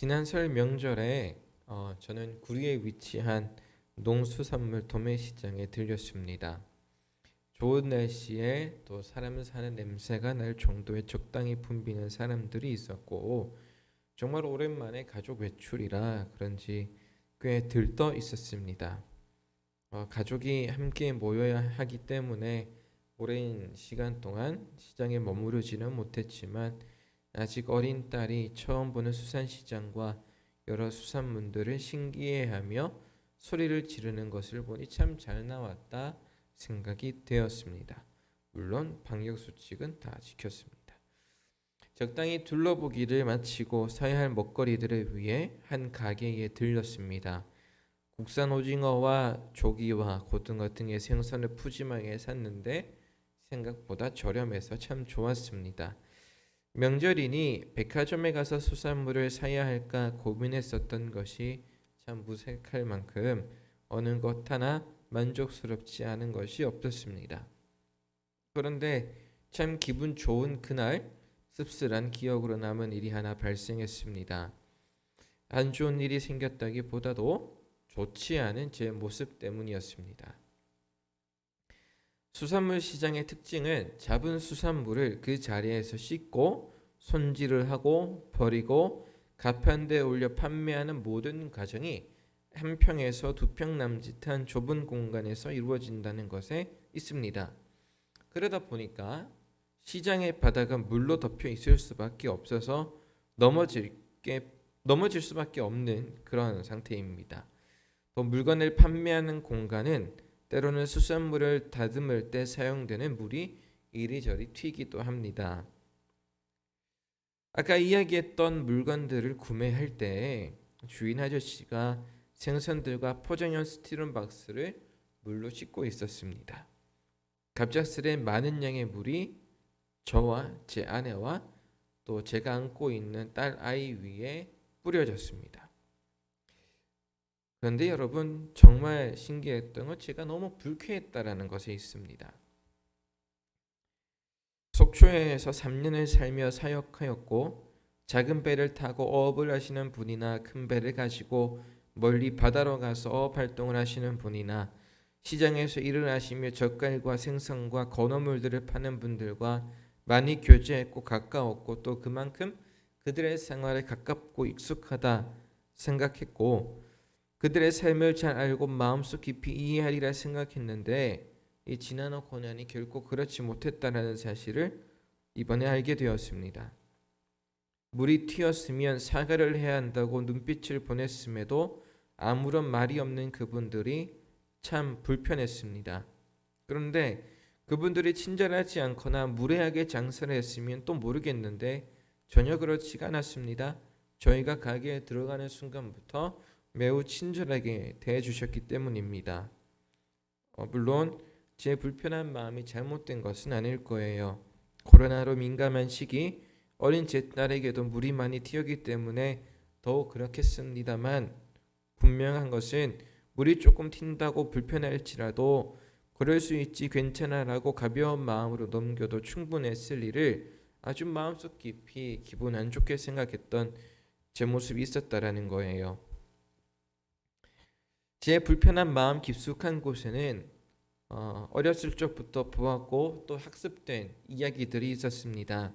지난 설 명절에 저는 구리에 위치한 농수산물 도매시장에 들렸습니다. 좋은 날씨에 또 사람 사는 냄새가 날 정도의 적당히 붐비는 사람들이 있었고, 정말 오랜만에 가족 외출이라 그런지 꽤 들떠 있었습니다. 가족이 함께 모여야 하기 때문에 오랜 시간 동안 시장에 머무르지는 못했지만, 아직 어린 딸이 처음 보는 수산시장과 여러 수산물들을 신기해하며 소리를 지르는 것을 보니 참 잘 나왔다 생각이 되었습니다. 물론 방역수칙은 다 지켰습니다. 적당히 둘러보기를 마치고 사야 할 먹거리들을 위해 한 가게에 들렀습니다. 국산 오징어와 조기와 고등어 등의 생선을 푸짐하게 샀는데 생각보다 저렴해서 참 좋았습니다. 명절이니 백화점에 가서 수산물을 사야 할까 고민했었던 것이 참 무색할 만큼 어느 것 하나 만족스럽지 않은 것이 없었습니다. 그런데 참 기분 좋은 그날 씁쓸한 기억으로 남은 일이 하나 발생했습니다. 안 좋은 일이 생겼다기보다도 좋지 않은 제 모습 때문이었습니다. 수산물 시장의 특징은 잡은 수산물을 그 자리에서 씻고 손질을 하고 버리고 가판대에 올려 판매하는 모든 과정이 한 평에서 두 평 남짓한 좁은 공간에서 이루어진다는 것에 있습니다. 그러다 보니까 시장의 바닥은 물로 덮여 있을 수밖에 없어서 넘어질 수밖에 없는 그런 상태입니다. 또 물건을 판매하는 공간은 때로는 수산물을 다듬을 때 사용되는 물이 이리저리 튀기도 합니다. 아까 이야기했던 물건들을 구매할 때 주인 아저씨가 생선들과 포장용 스티로폼 박스를 물로 씻고 있었습니다. 갑작스레 많은 양의 물이 저와 제 아내와 또 제가 안고 있는 딸 아이 위에 뿌려졌습니다. 그런데 여러분, 정말 신기했던 건 제가 너무 불쾌했다라는 것에 있습니다. 속초에서 3년을 살며 사역하였고, 작은 배를 타고 어업을 하시는 분이나 큰 배를 가지고 멀리 바다로 가서 어업 활동을 하시는 분이나 시장에서 일을 하시며 젓갈과 생선과 건어물들을 파는 분들과 많이 교제했고 가까웠고, 또 그만큼 그들의 생활에 가깝고 익숙하다 생각했고, 그들의 삶을 잘 알고 마음속 깊이 이해하리라 생각했는데, 이 지난해 고난이 결코 그렇지 못했다는 사실을 이번에 알게 되었습니다. 물이 튀었으면 사과를 해야 한다고 눈빛을 보냈음에도 아무런 말이 없는 그분들이 참 불편했습니다. 그런데 그분들이 친절하지 않거나 무례하게 장사를 했으면 또 모르겠는데 전혀 그렇지가 않았습니다. 저희가 가게에 들어가는 순간부터 매우 친절하게 대해주셨기 때문입니다. 물론 제 불편한 마음이 잘못된 것은 아닐 거예요. 코로나로 민감한 시기, 어린 제 딸에게도 물이 많이 튀었기 때문에 더욱 그렇겠습니다만, 분명한 것은 물이 조금 튄다고 불편할지라도 그럴 수 있지 괜찮아라고 가벼운 마음으로 넘겨도 충분했을 일을 아주 마음속 깊이 기분 안 좋게 생각했던 제 모습이 있었다라는 거예요. 제 불편한 마음 깊숙한 곳에는 어렸을 적부터 보았고 또 학습된 이야기들이 있었습니다.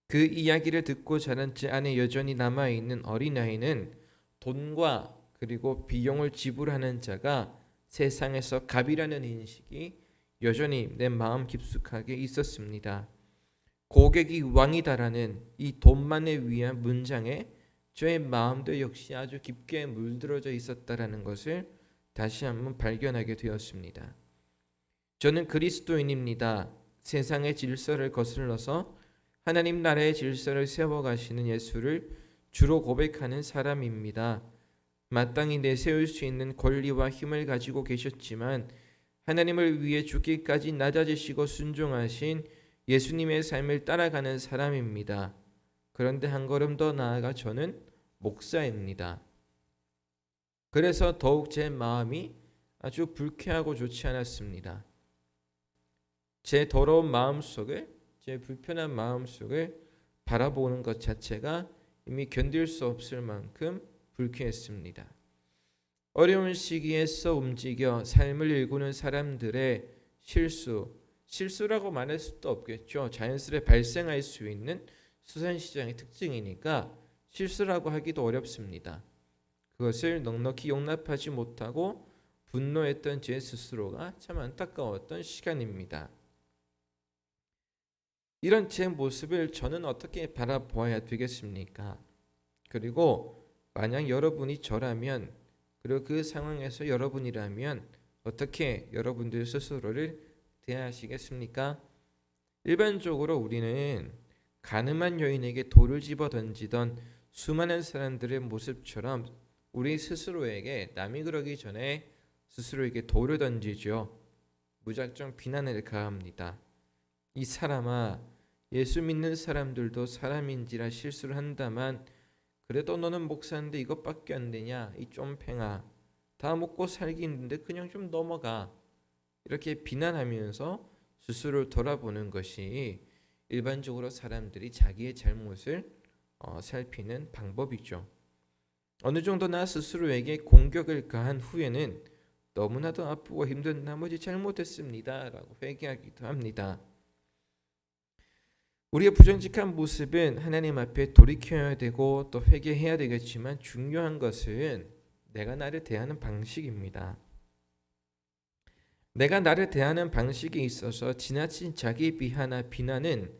그 이야기를 듣고 자란 제 안에 여전히 남아있는 어린아이는 돈과 그리고 비용을 지불하는 자가 세상에서 갑이라는 인식이 여전히 내 마음 깊숙하게 있었습니다. 고객이 왕이다라는 이 돈만을 위한 문장에 저의 마음도 역시 아주 깊게 물들어져 있었다라는 것을 다시 한번 발견하게 되었습니다. 저는 그리스도인입니다. 세상의 질서를 거슬러서 하나님 나라의 질서를 세워가시는 예수를 주로 고백하는 사람입니다. 마땅히 내세울 수 있는 권리와 힘을 가지고 계셨지만 하나님을 위해 죽기까지 낮아지시고 순종하신 예수님의 삶을 따라가는 사람입니다. 그런데 한 걸음 더 나아가 저는 목사입니다. 그래서 더욱 제 마음이 아주 불쾌하고 좋지 않았습니다. 제 더러운 마음속을, 제 불편한 마음속을 바라보는 것 자체가 이미 견딜 수 없을 만큼 불쾌했습니다. 어려운 시기에서 움직여 삶을 일구는 사람들의 실수라고 말할 수도 없겠죠. 자연스레 발생할 수 있는 수산시장의 특징이니까 실수라고 하기도 어렵습니다. 그것을 넉넉히 용납하지 못하고 분노했던 제 스스로가 참 안타까웠던 시간입니다. 이런 제 모습을 저는 어떻게 바라보아야 되겠습니까? 그리고 만약 여러분이 저라면, 그리고 그 상황에서 여러분이라면 어떻게 여러분들 스스로를 대하시겠습니까? 일반적으로 우리는 가늠한 여인에게 돌을 집어 던지던 수많은 사람들의 모습처럼 우리 스스로에게 남이 그러기 전에 스스로에게 돌을 던지죠. 무작정 비난을 가합니다. 이 사람아, 예수 믿는 사람들도 사람인지라 실수를 한다만 그래도 너는 목사인데 이것밖에 안 되냐, 이 쫌팽아, 다 먹고 살기 힘든데 그냥 좀 넘어가. 이렇게 비난하면서 스스로를 돌아보는 것이 일반적으로 사람들이 자기의 잘못을 살피는 방법이죠. 어느 정도 나 스스로에게 공격을 가한 후에는 너무나도 아프고 힘든 나머지 잘못했습니다 라고 회개하기도 합니다. 우리의 부정직한 모습은 하나님 앞에 돌이켜야 되고 또 회개해야 되겠지만 중요한 것은 내가 나를 대하는 방식입니다. 내가 나를 대하는 방식에 있어서 지나친 자기 비하나 비난은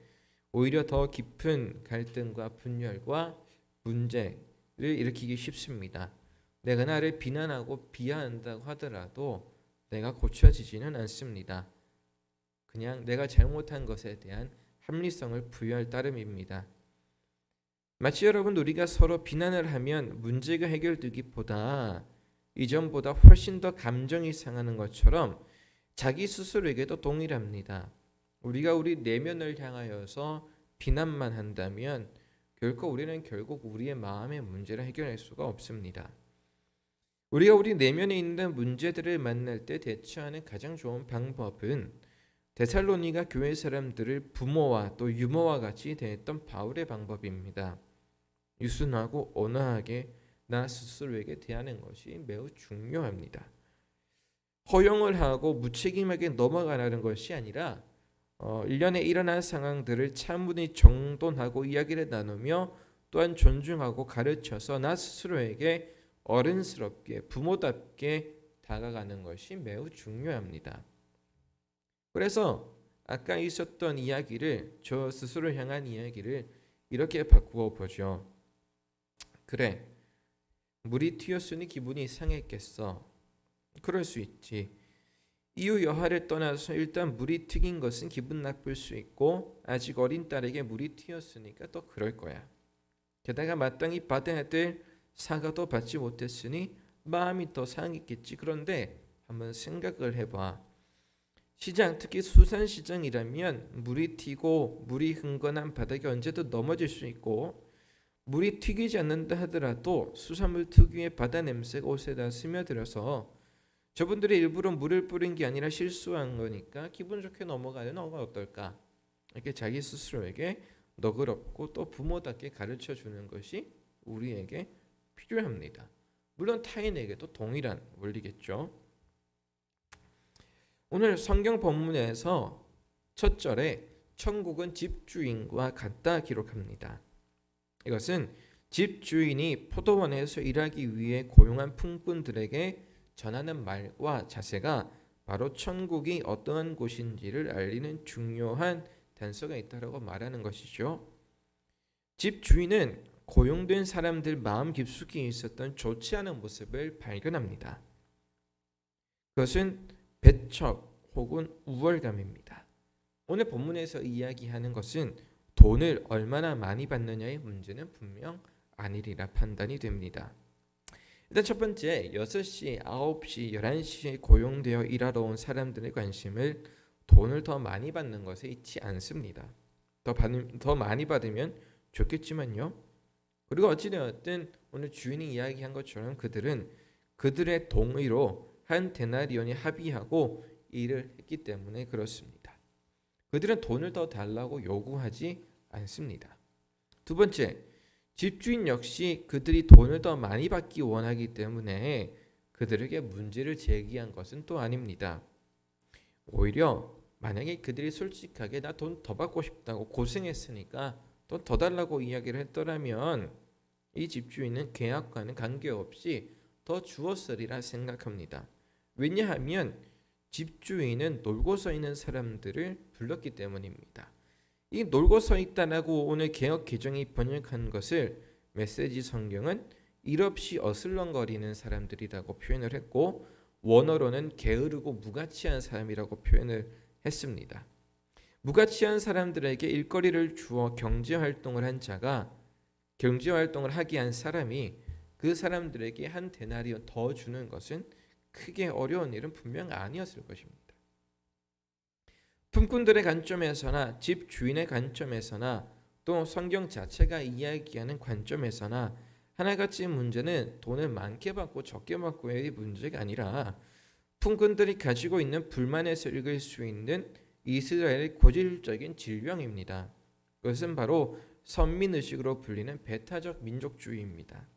오히려 더 깊은 갈등과 분열과 문제를 일으키기 쉽습니다. 내가 나를 비난하고 비하한다고 하더라도 내가 고쳐지지는 않습니다. 그냥 내가 잘못한 것에 대한 합리성을 부여할 따름입니다. 마치 여러분, 우리가 서로 비난을 하면 문제가 해결되기보다 이전보다 훨씬 더 감정이 상하는 것처럼 자기 스스로에게도 동일합니다. 우리가 우리 내면을 향하여서 비난만 한다면 우리는 결국 우리의 마음의 문제를 해결할 수가 없습니다. 우리가 우리 내면에 있는 문제들을 만날 때 대처하는 가장 좋은 방법은 데살로니가 교회 사람들을 부모와 또 유모와 같이 대했던 바울의 방법입니다. 유순하고 온화하게 나 스스로에게 대하는 것이 매우 중요합니다. 허용을 하고 무책임하게 넘어가라는 것이 아니라 일련에 일어난 상황들을 차분히 정돈하고 이야기를 나누며 또한 존중하고 가르쳐서 나 스스로에게 어른스럽게 부모답게 다가가는 것이 매우 중요합니다. 그래서 아까 있었던 이야기를, 저 스스로 향한 이야기를 이렇게 바꾸어 보죠. 그래, 물이 튀었으니 기분이 상했겠어. 그럴 수 있지. 이유 여하를 떠나서 일단 물이 튀긴 것은 기분 나쁠 수 있고 아직 어린 딸에게 물이 튀었으니까 또 그럴 거야. 게다가 마땅히 받아야 될 사과도 받지 못했으니 마음이 더 상했겠지. 그런데 한번 생각을 해봐. 시장, 특히 수산시장이라면 물이 튀고 물이 흥건한 바닥에 언제든 넘어질 수 있고 물이 튀기지 않는다 하더라도 수산물 특유의 바다 냄새가 옷에다 스며들어서 저분들이 일부러 물을 뿌린 게 아니라 실수한 거니까 기분 좋게 넘어가는 너가 어떨까? 이렇게 자기 스스로에게 너그럽고 또 부모답게 가르쳐 주는 것이 우리에게 필요합니다. 물론 타인에게도 동일한 원리겠죠. 오늘 성경 본문에서 첫 절에 천국은 집주인과 같다 기록합니다. 이것은 집주인이 포도원에서 일하기 위해 고용한 품꾼들에게 전하는 말과 자세가 바로 천국이 어떠한 곳인지를 알리는 중요한 단서가 있다고 말하는 것이죠. 집주인은 고용된 사람들 마음 깊숙이 있었던 좋지 않은 모습을 발견합니다. 그것은 배척 혹은 우월감입니다. 오늘 본문에서 이야기하는 것은 돈을 얼마나 많이 받느냐의 문제는 분명 아니리라 판단이 됩니다. 일단 첫 번째, 6시, 9시, 11시에 고용되어 일하러 온 사람들의 관심을 돈을 더 많이 받는 것에 있지 않습니다. 더 많이 받으면 좋겠지만요. 그리고 어찌되었든 오늘 주인이 이야기한 것처럼 그들은 그들의 동의로 한 데나리온에 합의하고 일을 했기 때문에 그렇습니다. 그들은 돈을 더 달라고 요구하지 않습니다. 두 번째, 집주인 역시 그들이 돈을 더 많이 받기 원하기 때문에 그들에게 문제를 제기한 것은 또 아닙니다. 오히려 만약에 그들이 솔직하게 나 돈 더 받고 싶다고 고생했으니까 돈 더 달라고 이야기를 했더라면 이 집주인은 계약과는 관계없이 더 주었으리라 생각합니다. 왜냐하면 집주인은 놀고 서 있는 사람들을 불렀기 때문입니다. 이 놀고 서 있다라고 오늘 개역 개정이 번역한 것을 메시지 성경은 일 없이 어슬렁거리는 사람들이라고 표현을 했고, 원어로는 게으르고 무가치한 사람이라고 표현을 했습니다. 무가치한 사람들에게 일거리를 주어 경제활동을 한 자가 경제활동을 하게 한 사람이 그 사람들에게 한 데나리온 더 주는 것은 크게 어려운 일은 분명 아니었을 것입니다. 품꾼들의 관점에서나 집 주인의 관점에서나 또 성경 자체가 이야기하는 관점에서나 하나같이 문제는 돈을 많게 받고 적게 받고의 문제가 아니라 품꾼들이 가지고 있는 불만에서 읽을 수 있는 이스라엘의 고질적인 질병입니다. 그것은 바로 선민의식으로 불리는 배타적 민족주의입니다.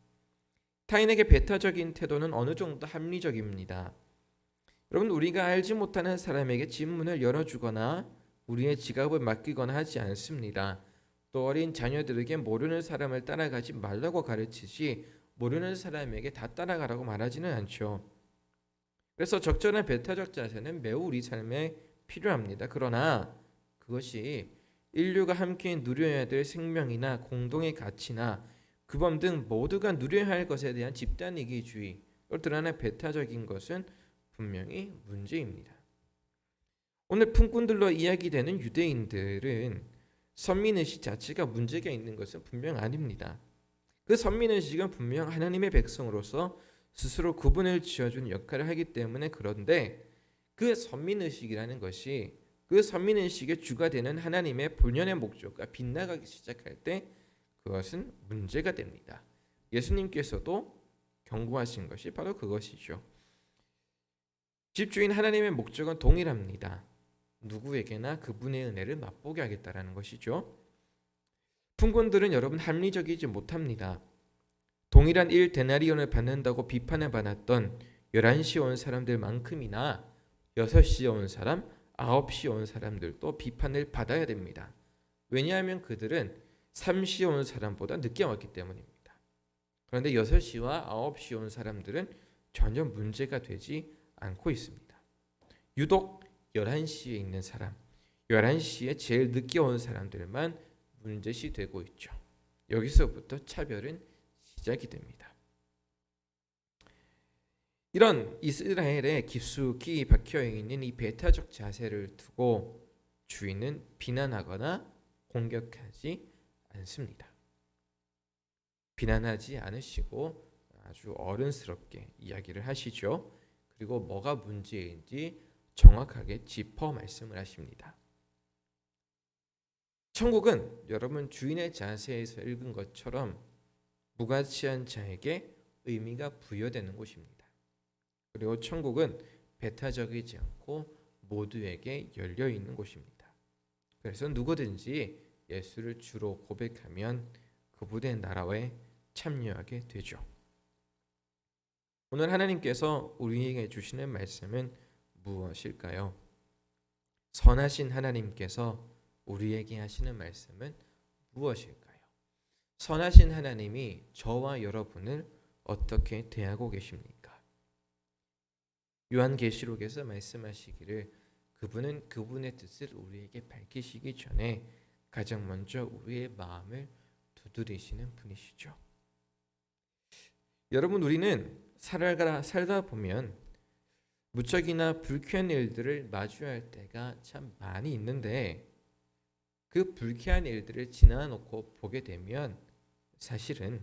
타인에게 배타적인 태도는 어느 정도 합리적입니다. 여러분, 우리가 알지 못하는 사람에게 집문을 열어주거나 우리의 지갑을 맡기거나 하지 않습니다. 또 어린 자녀들에게 모르는 사람을 따라가지 말라고 가르치지 모르는 사람에게 다 따라가라고 말하지는 않죠. 그래서 적절한 배타적 자세는 매우 우리 삶에 필요합니다. 그러나 그것이 인류가 함께 누려야 될 생명이나 공동의 가치나 규범 등 모두가 누려야 할 것에 대한 집단이기주의로 드러나는 배타적인 것은 분명히 문제입니다. 오늘 품꾼들로 이야기되는 유대인들은 선민의식 자체가 문제가 있는 것은 분명 아닙니다. 그 선민의식은 분명 하나님의 백성으로서 스스로 구분을 지어주는 역할을 하기 때문에 그런데 그 선민의식이라는 것이 그 선민의식의 주가 되는 하나님의 본연의 목적과 빗나가기 시작할 때 그것은 문제가 됩니다. 예수님께서도 경고하신 것이 바로 그것이죠. 집주인 하나님의 목적은 동일합니다. 누구에게나 그분의 은혜를 맛보게 하겠다라는 것이죠. 품꾼들은 여러분 합리적이지 못합니다. 동일한 1데나리온을 받는다고 비판을 받았던 11시에 온 사람들만큼이나 6시에 온 사람, 9시에 온 사람들도 비판을 받아야 됩니다. 왜냐하면 그들은 3시에 온 사람보다 늦게 왔기 때문입니다. 그런데 6시와 9시에 온 사람들은 전혀 문제가 되지 않고 있습니다. 유독 11시에 있는 사람, 11시에 제일 늦게 온 사람들만 문제시 되고 있죠. 여기서부터 차별은 시작이 됩니다. 이런 이스라엘에 깊숙이 박혀있는 이 배타적 자세를 두고 주인은 비난하거나 공격하지 않습니다. 비난하지 않으시고 아주 어른스럽게 이야기를 하시죠. 그리고 뭐가 문제인지 정확하게 짚어 말씀을 하십니다. 천국은 여러분 주인의 자세에서 읽은 것처럼 무가치한 자에게 의미가 부여되는 곳입니다. 그리고 천국은 배타적이지 않고 모두에게 열려 있는 곳입니다. 그래서 누구든지 예수를 주로 고백하면 그분의 나라에 참여하게 되죠. 오늘 하나님께서 우리에게 주시는 말씀은 무엇일까요? 선하신 하나님께서 우리에게 하시는 말씀은 무엇일까요? 선하신 하나님이 저와 여러분을 어떻게 대하고 계십니까? 요한계시록에서 말씀하시기를 그분은 그분의 뜻을 우리에게 밝히시기 전에 가장 먼저 우리의 마음을 두드리시는 분이시죠. 여러분, 우리는 살다 보면 무척이나 불쾌한 일들을 마주할 때가 참 많이 있는데 그 불쾌한 일들을 지나놓고 보게 되면 사실은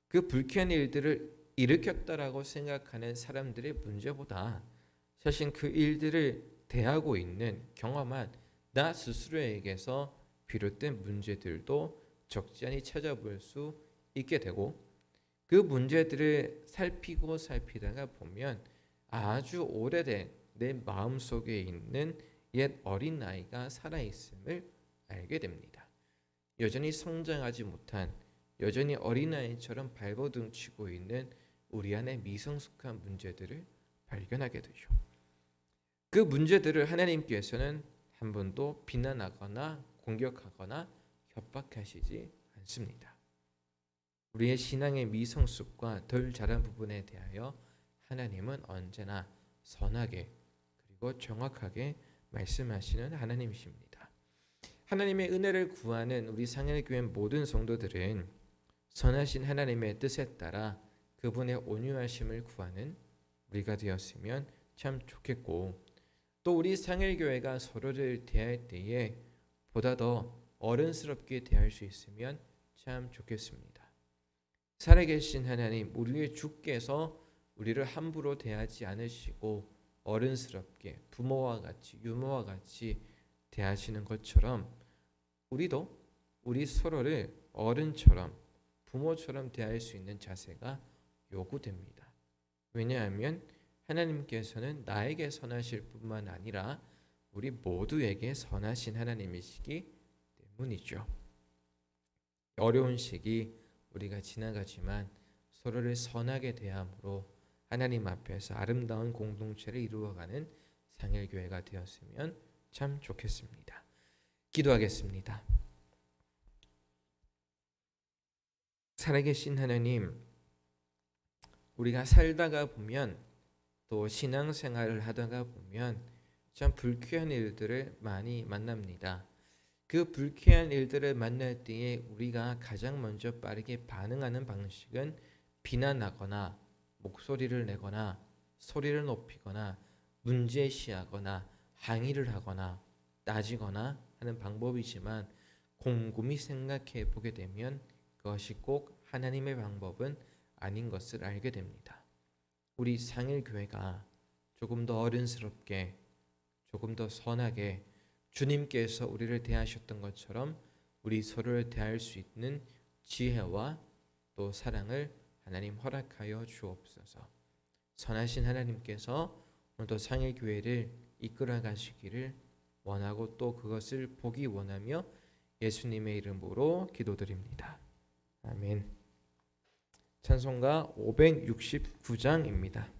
그 불쾌한 일들을 일으켰다라고 생각하는 사람들의 문제보다 사실 그 일들을 대하고 있는 경험한 나 스스로에게서 비롯된 문제들도 적지 않이 찾아볼 수 있게 되고 그 문제들을 살피다가 보면 아주 오래된 내 마음속에 있는 옛 어린아이가 살아있음을 알게 됩니다. 여전히 성장하지 못한 여전히 어린아이처럼 발버둥 치고 있는 우리 안에 미성숙한 문제들을 발견하게 되죠. 그 문제들을 하나님께서는 한 번도 비난하거나 공격하거나 협박하시지 않습니다. 우리의 신앙의 미성숙과 덜 자란 부분에 대하여 하나님은 언제나 선하게 그리고 정확하게 말씀하시는 하나님이십니다. 하나님의 은혜를 구하는 우리 상일교회 모든 성도들은 선하신 하나님의 뜻에 따라 그분의 온유하심을 구하는 우리가 되었으면 참 좋겠고, 또 우리 상일교회가 서로를 대할 때에 보다 더 어른스럽게 대할 수 있으면 참 좋겠습니다. 살아계신 하나님, 우리의 주께서 우리를 함부로 대하지 않으시고 어른스럽게 부모와 같이 유모와 같이 대하시는 것처럼 우리도 우리 서로를 어른처럼 부모처럼 대할 수 있는 자세가 요구됩니다. 왜냐하면 하나님께서는 나에게 선하실 뿐만 아니라 우리 모두에게 선하신 하나님이시기 때문이죠. 어려운 시기 우리가 지나가지만 서로를 선하게 대함으로 하나님 앞에서 아름다운 공동체를 이루어가는 상일교회가 되었으면 참 좋겠습니다. 기도하겠습니다. 살아계신 하나님, 우리가 살다가 보면 또 신앙생활을 하다가 보면 참 불쾌한 일들을 많이 만납니다. 그 불쾌한 일들을 만날 때에 우리가 가장 먼저 빠르게 반응하는 방식은 비난하거나 목소리를 내거나 소리를 높이거나 문제시하거나 항의를 하거나 따지거나 하는 방법이지만 곰곰이 생각해 보게 되면 그것이 꼭 하나님의 방법은 아닌 것을 알게 됩니다. 우리 상일교회가 조금 더 어른스럽게 조금 더 선하게 주님께서 우리를 대하셨던 것처럼 우리 서로를 대할 수 있는 지혜와 또 사랑을 하나님 허락하여 주옵소서. 선하신 하나님께서 오늘도 상일교회를 이끌어 가시기를 원하고 또 그것을 보기 원하며 예수님의 이름으로 기도드립니다. 아멘. 찬송가 569장입니다.